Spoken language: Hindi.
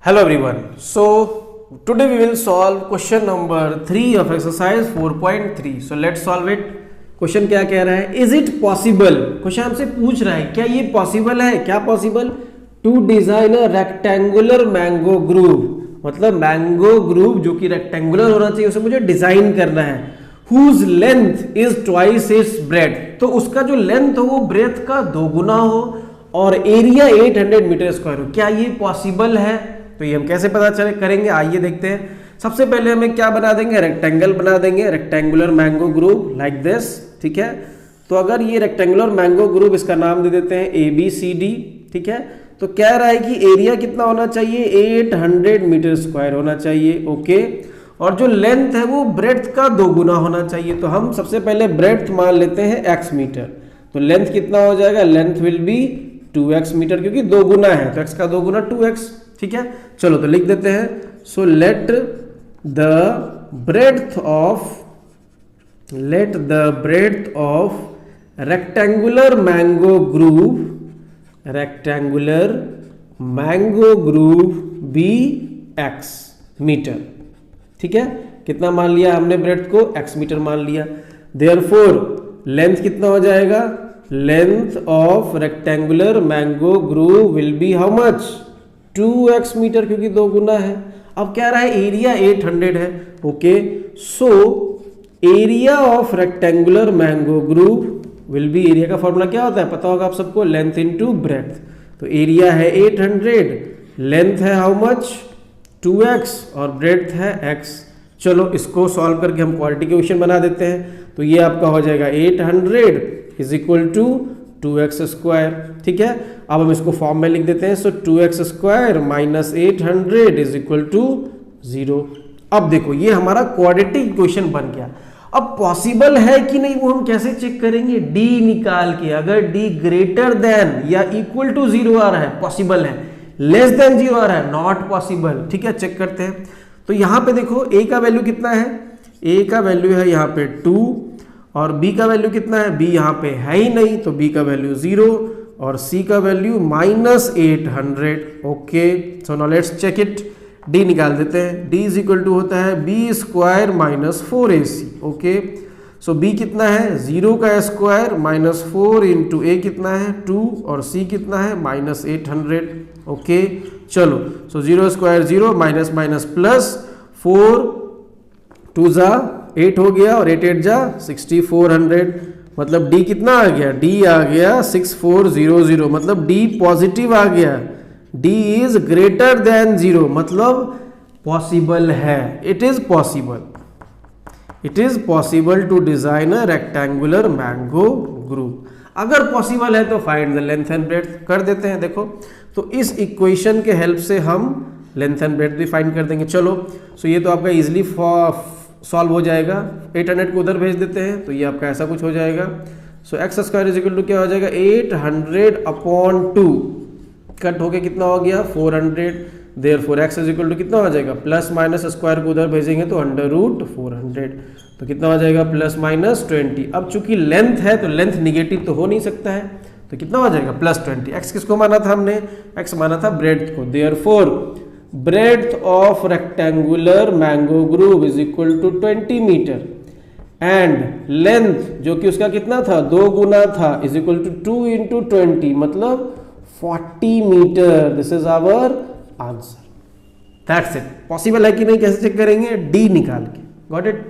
Hello everyone. So today we will solve question number 3 of exercise 4.3. So let's solve it. Question क्या कह रहा है? Is it possible? क्वेश्चन हमसे पूछ रहा है क्या ये पॉसिबल है? क्या possible? To design a rectangular mango grove, मतलब मैंगो ग्रूव जो कि रेक्टेंगुलर होना चाहिए उसे मुझे डिजाइन करना है. Whose length is twice its breadth, तो उसका जो लेंथ हो वो ब्रेथ का दोगुना हो और एरिया 800 मीटर स्क्वायर हो. क्या ये पॉसिबल है? तो ये हम कैसे पता चले करेंगे, आइए देखते हैं. सबसे पहले हमें क्या बना देंगे, रेक्टेंगल बना देंगे, rectangular mango groove like this. ठीक है, तो अगर ये रेक्टेंगुलर मैंगो ग्रूव, इसका नाम दे देते हैं ABCD. ठीक है, तो कह रहा है कि एरिया कितना होना चाहिए, 800 मीटर स्क्वायर होना चाहिए. ओके, और जो लेंथ है वो ब्रेड्थ का दोगुना होना चाहिए. तो हम सबसे पहले ब्रेड्थ मान लेते हैं x मीटर. तो लेंथ कितना हो जाएगा, length will be 2x metre, क्योंकि दोगुना है तो x का दोगुना 2x. ठीक है, चलो तो लिख देते हैं. So let the breadth of rectangular mango grove be x metre. ठीक है, कितना मान लिया हमने ब्रेड्थ को, x मीटर मान लिया. देयरफॉर लेंथ कितना हो जाएगा, length of rectangular mango grove will be how much, 2x metre, क्योंकि दो गुना है. अब कह रहा है एरिया 800 है. Okay, so area of rectangular mango grove will B, area का फॉर्मूला क्या होता है पता होगा आप सबको, लेंथ इनटू ब्रेड्थ. तो एरिया है 800, लेंथ है हाउ मच 2x और ब्रेड्थ है x. चलो इसको सॉल्व करके हम क्वाड्रेटिक इक्वेशन बना देते हैं. तो ये आपका हो जाएगा 800 is equal to 2x square. ठीक है, अब हम इसको फॉर्म में लिख देते हैं. So 2x square minus 800 is equal to 0. अब देखो ये हमारा क्वाड्रेटिक इक्वेशन बन गया. अब पॉसिबल है कि नहीं वो हम कैसे चेक करेंगे, d निकाल के. अगर d ग्रेटर देन या इक्वल टू 0 आ रहा है पॉसिबल है, लेस देन 0 आ रहा है नॉट पॉसिबल. ठीक है, चेक करते हैं. तो यहां पे देखो a का वैल्यू कितना है, a का वैल्यू है यहाँ पे 2 और b का वैल्यू कितना है, b यहाँ पे है ही नहीं तो b का वैल्यू 0 और c का value minus 800. Okay, so now let's check it. d निकाल देते हैं. d इज इक्वल टू होता है b square minus 4ac. Okay, so b कितना है, 0 का स्क्वायर माइनस 4 इंटू a कितना है 2 और c कितना है माइनस 800. ओके, चलो सो 0 स्क्वायर 0 माइनस माइनस प्लस 4 2 जा 8 हो गया और 8 8 जा 6400. मतलब d कितना आ गया, d आ गया 6400, मतलब d पॉजिटिव आ गया. d इज ग्रेटर देन 0, मतलब पॉसिबल है. It is possible to design a rectangular mango grove. अगर पॉसिबल है तो find the length and breadth कर देते हैं. देखो तो इस इक्वेशन के हेल्प से हम लेंथ एंड ब्रेड्थ भी फाइंड कर देंगे. चलो सो ये तो आपका इजीली सॉल्व हो जाएगा. 800 को उधर भेज देते हैं तो ये आपका ऐसा कुछ हो जाएगा. So x square is equal to क्या हो जाएगा, 800 अपॉन 2 कट होके कितना हो गया 400. Therefore x is equal to कितना हो जाएगा, प्लस माइनस स्क्वायर को उधर भेजेंगे तो अंडर रूट 400, तो कितना हो जाएगा प्लस माइनस 20. अब चूंकि लेंथ है तो लेंथ निगेटिव तो हो नहीं सकता है, तो कितना हो जाएगा प्लस 20. एक्स किसको माना था हमने, एक्स माना था ब्रेड्थ को. Therefore breadth of rectangular mango grove is equal to 20 metre and length जो कि उसका कितना था, 2 गुना था, इज इक्वल टू 2 इंटू 20 मतलब 40 metre. This is our answer. That's it. Possible है कि नहीं कैसे चेक करेंगे, डी निकाल के. Got it.